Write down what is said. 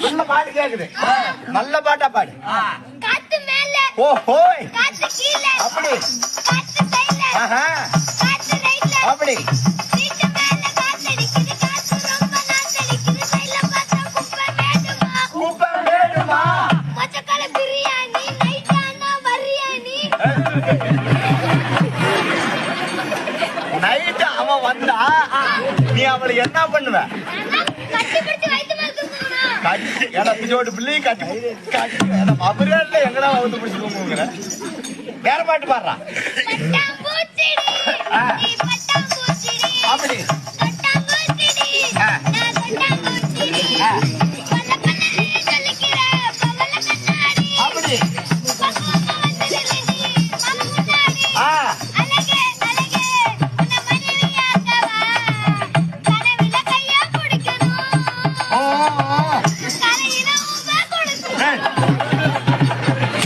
நல்ல பாட்டு கேக்குது. நல்ல பாட்டா பாடு. காத்து மேல ஓஹோ காத்து கீழ அப்படி காத்து சைடுல காத்து ரைட்ல அப்படி சீட்டு மேல காத்து அடிக்குது காத்து ரொம்ப நாத்தடிக்குது சைடுல பார்த்தா குப்பை வேடுமா மச்சக்கல பிரியாணி நைட்டானா வரியாணி நைட்டு அவன் வந்தா நீ அவளை என்ன பண்ணுவ? கட்டி பிடிச்சு வைத்து மேல தூக்கணும் கட்டி பிச்சோடு பிள்ளை கட்டி மபுரான்ல எங்கடா வந்து பிடிச்சு தூங்குங்கிற வேற பாட்டு பாடுறா. பட்டாம்பூச்சிடி நீ பட்டாம்பூச்சிடி அப்படி பட்டாம்பூச்சிடி நான் பட்டாம்பூச்சிடி பல்ல பல்ல ஜொலிக்கிற பவள கண்ணாடி அப்படி பக்குவமா வந்துடுறடி மாமா முன்னாடி அழகே அழகே உன்னை மனைவியாக்கவா கனவில கையா பிடிக்கணும் கலையில உங்க கொடுக்கணும்